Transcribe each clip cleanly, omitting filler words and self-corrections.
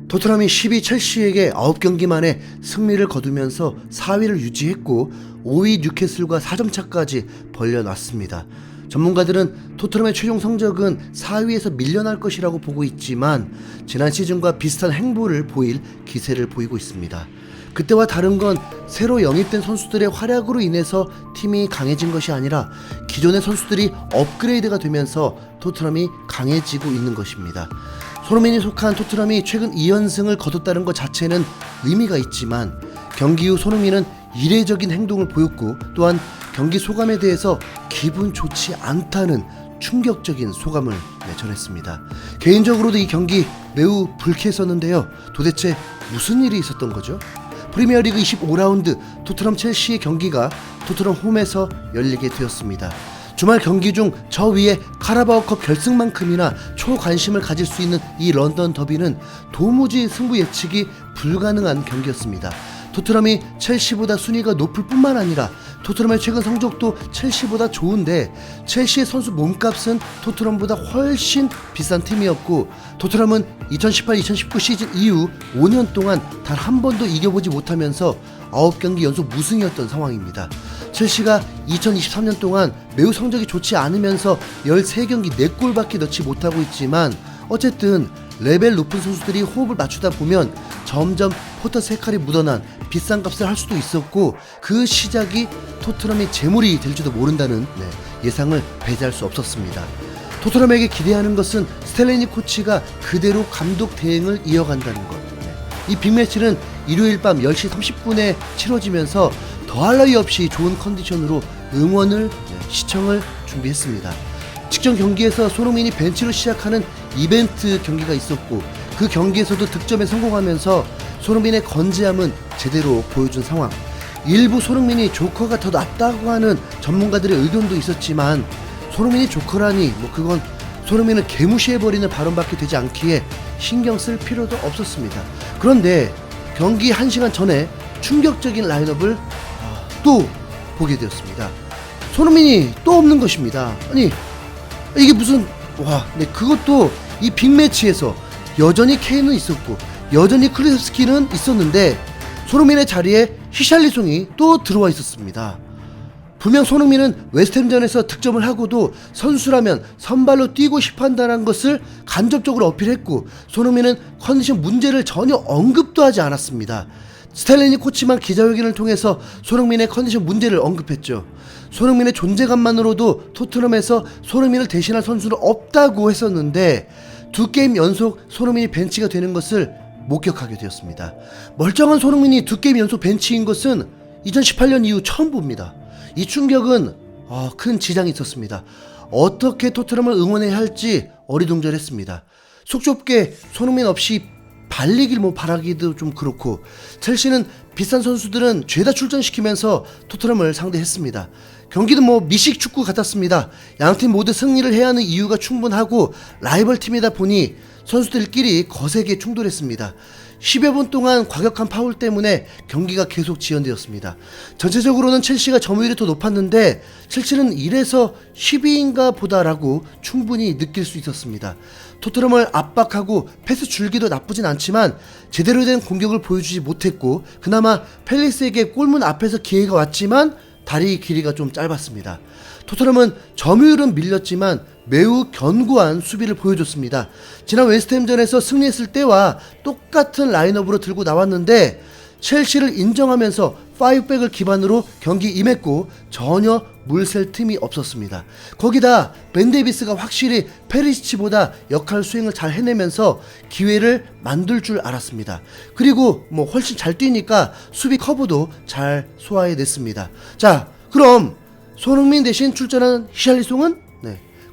토트넘이 12 첼시에게 9경기 만에 승리를 거두면서 4위를 유지했고 5위 뉴캐슬과 4점 차까지 벌려놨습니다. 전문가들은 토트넘의 최종 성적은 4위에서 밀려날 것이라고 보고 있지만 지난 시즌과 비슷한 행보를 보일 기세를 보이고 있습니다. 그때와 다른 건 새로 영입된 선수들의 활약으로 인해서 팀이 강해진 것이 아니라 기존의 선수들이 업그레이드가 되면서 토트넘이 강해지고 있는 것입니다. 손흥민이 속한 토트넘이 최근 2연승을 거뒀다는 것 자체는 의미가 있지만 경기 후 손흥민은 이례적인 행동을 보였고 또한 경기 소감에 대해서 기분 좋지 않다는 충격적인 소감을 전했습니다. 개인적으로도 이 경기 매우 불쾌했었는데요. 도대체 무슨 일이 있었던 거죠? 프리미어리그 25라운드 토트넘 첼시의 경기가 토트넘 홈에서 열리게 되었습니다. 주말 경기 중 저 위에 카라바오컵 결승만큼이나 초관심을 가질 수 있는 이 런던 더비는 도무지 승부 예측이 불가능한 경기였습니다. 토트넘이 첼시보다 순위가 높을 뿐만 아니라 토트넘의 최근 성적도 첼시보다 좋은데 첼시의 선수 몸값은 토트넘보다 훨씬 비싼 팀이었고 토트넘은 2018-2019 시즌 이후 5년 동안 단 한 번도 이겨보지 못하면서 9경기 연속 무승이었던 상황입니다. 첼시가 2023년 동안 매우 성적이 좋지 않으면서 13경기 4골밖에 넣지 못하고 있지만 어쨌든 레벨 높은 선수들이 호흡을 맞추다 보면 점점 포터 색깔이 묻어난 비싼 값을 할 수도 있었고 그 시작이 토트넘이 재물이 될지도 모른다는 예상을 배제할 수 없었습니다. 토트넘에게 기대하는 것은 스텔레니 코치가 그대로 감독 대행을 이어간다는 것. 이 빅매치는 일요일 밤 10시 30분에 치러지면서 더할 나위 없이 좋은 컨디션으로 응원을 시청을 준비했습니다. 직전 경기에서 손흥민이 벤치로 시작하는 이벤트 경기가 있었고 그 경기에서도 득점에 성공하면서 손흥민의 건재함은 제대로 보여준 상황. 일부 손흥민이 조커가 더 낫다고 하는 전문가들의 의견도 있었지만 손흥민이 조커라니 그건 손흥민을 개무시해버리는 발언밖에 되지 않기에 신경 쓸 필요도 없었습니다. 그런데 경기 1시간 전에 충격적인 라인업을 또 보게 되었습니다. 손흥민이 또 없는 것입니다. 아니 이게 무슨 그것도 이 빅매치에서 여전히 케인은 있었고 여전히 클리스키는 있었는데 손흥민의 자리에 히샬리송이 또 들어와 있었습니다. 분명 손흥민은 웨스트햄전에서 득점을 하고도 선수라면 선발로 뛰고 싶어한다는 것을 간접적으로 어필했고 손흥민은 컨디션 문제를 전혀 언급도 하지 않았습니다. 스텔레니 코치만 기자회견을 통해서 손흥민의 컨디션 문제를 언급했죠. 손흥민의 존재감만으로도 토트넘에서 손흥민을 대신할 선수는 없다고 했었는데 2게임 연속 손흥민이 벤치가 되는 것을 목격하게 되었습니다. 멀쩡한 손흥민이 2게임 연속 벤치인 것은 2018년 이후 처음 봅니다. 이 충격은 큰 지장이 있었습니다. 어떻게 토트넘을 응원해야 할지 어리둥절했습니다. 속 좁게 손흥민 없이 발리길 바라기도 좀 그렇고 첼시는 비싼 선수들은 죄다 출전시키면서 토트넘을 상대했습니다. 경기도 미식 축구 같았습니다. 양팀 모두 승리를 해야 하는 이유가 충분하고 라이벌 팀이다 보니 선수들끼리 거세게 충돌했습니다. 10여 분 동안 과격한 파울 때문에 경기가 계속 지연되었습니다. 전체적으로는 첼시가 점유율이 더 높았는데 첼시는 1에서 12인가 보다라고 충분히 느낄 수 있었습니다. 토트넘을 압박하고 패스 줄기도 나쁘진 않지만 제대로 된 공격을 보여주지 못했고 그나마 팰리스에게 골문 앞에서 기회가 왔지만 다리 길이가 좀 짧았습니다. 토트넘은 점유율은 밀렸지만 매우 견고한 수비를 보여줬습니다. 지난 웨스트햄전에서 승리했을 때와 똑같은 라인업으로 들고 나왔는데 첼시를 인정하면서 5백을 기반으로 경기 임했고 전혀 물샐 틈이 없었습니다. 거기다 벤 데이비스가 확실히 페리시치보다 역할 수행을 잘 해내면서 기회를 만들 줄 알았습니다. 그리고 훨씬 잘 뛰니까 수비 커브도 잘 소화해냈습니다. 자, 그럼 손흥민 대신 출전한 히샬리송은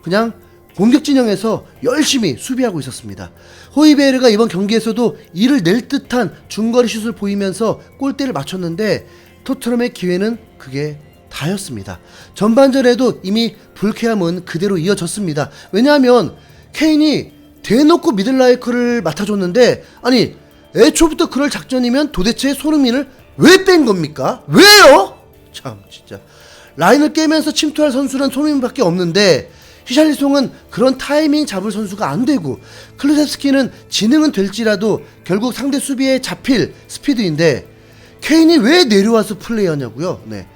그냥 공격 진영에서 열심히 수비하고 있었습니다. 호이베르가 이번 경기에서도 이를 낼 듯한 중거리 슛을 보이면서 골대를 맞췄는데 토트넘의 기회는 그게 다였습니다. 전반전에도 이미 불쾌함은 그대로 이어졌습니다. 왜냐하면 케인이 대놓고 미들라이커를 맡아줬는데 아니 애초부터 그럴 작전이면 도대체 손흥민을 왜 뺀 겁니까? 왜요? 참 진짜 라인을 깨면서 침투할 선수는 손흥민밖에 없는데 히샬리송은 그런 타이밍 잡을 선수가 안 되고, 클루세스키는 지능은 될지라도 결국 상대 수비에 잡힐 스피드인데 케인이 왜 내려와서 플레이하냐고요. 네.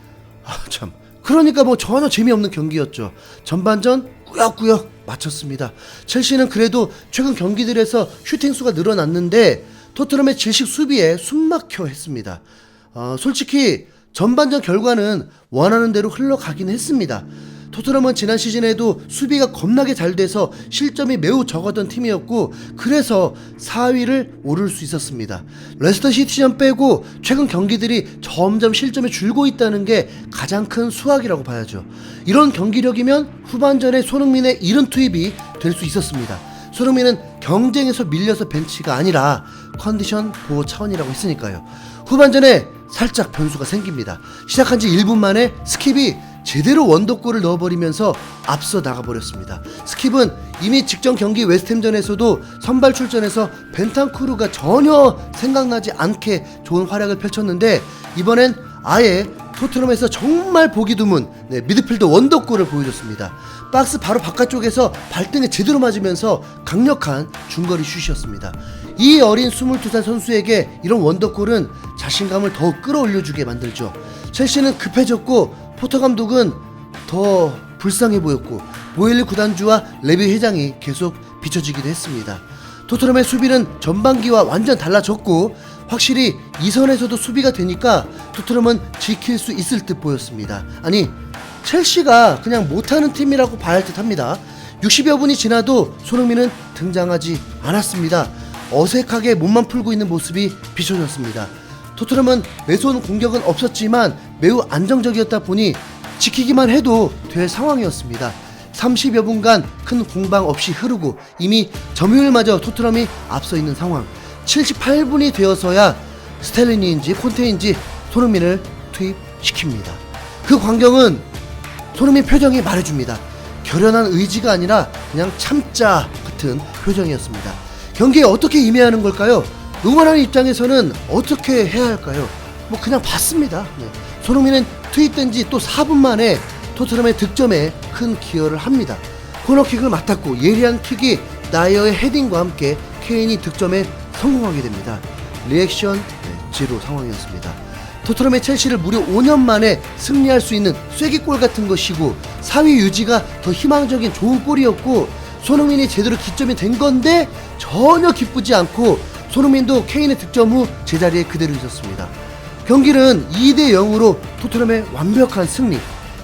참. 그러니까 뭐 전혀 재미없는 경기였죠. 전반전 꾸역꾸역 마쳤습니다. 첼시는 그래도 최근 경기들에서 슈팅 수가 늘어났는데 토트넘의 질식 수비에 숨막혀 했습니다. 솔직히 전반전 결과는 원하는 대로 흘러가긴 했습니다. 토트넘은 지난 시즌에도 수비가 겁나게 잘 돼서 실점이 매우 적었던 팀이었고, 그래서 4위를 오를 수 있었습니다. 레스터 시티전 빼고 최근 경기들이 점점 실점이 줄고 있다는 게 가장 큰 수확이라고 봐야죠. 이런 경기력이면 후반전에 손흥민의 이른 투입이 될 수 있었습니다. 손흥민은 경쟁에서 밀려서 벤치가 아니라 컨디션 보호 차원이라고 했으니까요. 후반전에 살짝 변수가 생깁니다. 시작한 지 1분 만에 스킵이 제대로 원더골을 넣어버리면서 앞서 나가버렸습니다. 스킵은 이미 직전 경기 웨스트햄전에서도 선발 출전해서 벤탄쿠르가 전혀 생각나지 않게 좋은 활약을 펼쳤는데, 이번엔 아예 토트넘에서 정말 보기 드문 미드필더 원더골을 보여줬습니다. 박스 바로 바깥쪽에서 발등에 제대로 맞으면서 강력한 중거리 슛이었습니다. 이 어린 22살 선수에게 이런 원더골은 자신감을 더욱 끌어올려주게 만들죠. 첼시는 급해졌고 포터 감독은 더 불쌍해 보였고 모엘리 구단주와 레비 회장이 계속 비춰지기도 했습니다. 토트넘의 수비는 전반기와 완전 달라졌고 확실히 이 선에서도 수비가 되니까 토트넘은 지킬 수 있을 듯 보였습니다. 아니, 첼시가 그냥 못하는 팀이라고 봐야 할 듯합니다. 60여 분이 지나도 손흥민은 등장하지 않았습니다. 어색하게 몸만 풀고 있는 모습이 비춰졌습니다. 토트넘은 매서운 공격은 없었지만 매우 안정적이었다 보니 지키기만 해도 될 상황이었습니다. 30여 분간 큰 공방 없이 흐르고 이미 점유율마저 토트넘이 앞서 있는 상황. 78분이 되어서야 스텔리니인지 콘테인지 손흥민을 투입시킵니다. 그 광경은 손흥민 표정이 말해줍니다. 결연한 의지가 아니라 그냥 참자 같은 표정이었습니다. 경기에 어떻게 임해야 하는 걸까요? 응원하는 입장에서는 어떻게 해야 할까요? 뭐 그냥 봤습니다. 네. 손흥민은 투입된 지 또 4분 만에 토트넘의 득점에 큰 기여를 합니다. 코너킥을 맡았고 예리한 킥이 나이어의 헤딩과 함께 케인이 득점에 성공하게 됩니다. 리액션 제로 상황이었습니다. 토트넘의 첼시를 무려 5년 만에 승리할 수 있는 쐐기골 같은 것이고 4위 유지가 더 희망적인 좋은 골이었고, 손흥민이 제대로 기점이 된 건데 전혀 기쁘지 않고 손흥민도 케인의 득점 후 제자리에 그대로 있었습니다. 경기는 2대 0으로 토트넘의 완벽한 승리.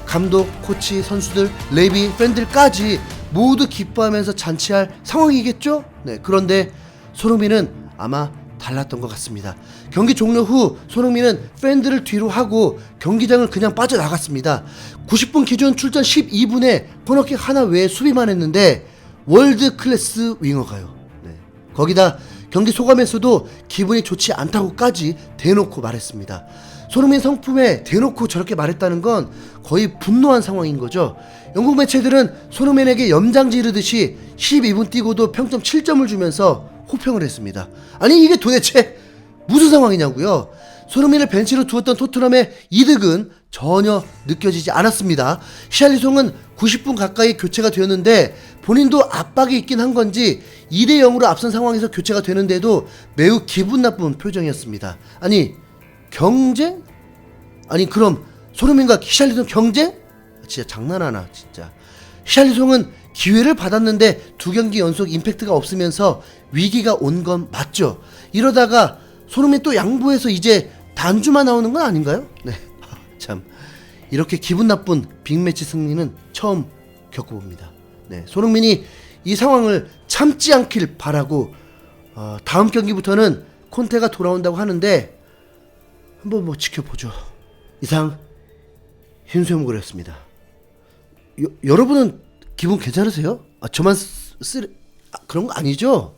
감독, 코치, 선수들, 레비, 팬들까지 모두 기뻐하면서 잔치할 상황이겠죠? 네, 그런데 손흥민은 아마 달랐던 것 같습니다. 경기 종료 후 손흥민은 팬들을 뒤로 하고 경기장을 그냥 빠져나갔습니다. 90분 기준 출전 12분에 코너킥 하나 외에 수비만 했는데 월드 클래스 윙어가요. 네. 거기다 경기 소감에서도 기분이 좋지 않다고까지 대놓고 말했습니다. 손흥민 성품에 대놓고 저렇게 말했다는 건 거의 분노한 상황인 거죠. 영국 매체들은 손흥민에게 염장 지르듯이 12분 뛰고도 평점 7점을 주면서 호평을 했습니다. 아니, 이게 도대체 무슨 상황이냐고요? 손흥민을 벤치로 두었던 토트넘의 이득은 전혀 느껴지지 않았습니다. 히샬리송은 90분 가까이 교체가 되었는데 본인도 압박이 있긴 한 건지 2대 0으로 앞선 상황에서 교체가 되는데도 매우 기분 나쁜 표정이었습니다. 아니, 경쟁? 아니, 그럼 손흥민과 히샬리송 경쟁? 진짜 장난하나 진짜. 히샬리송은 기회를 받았는데 2경기 연속 임팩트가 없으면서 위기가 온 건 맞죠. 이러다가 손흥민 또 양보해서 이제 단주만 나오는 건 아닌가요? 네, 참 이렇게 기분 나쁜 빅매치 승리는 처음 겪어봅니다. 네, 손흥민이 이 상황을 참지 않길 바라고 다음 경기부터는 콘테가 돌아온다고 하는데 한번 뭐 지켜보죠. 이상 흰수염고래였습니다. 여러분은 기분 괜찮으세요? 저만 그런 거 아니죠?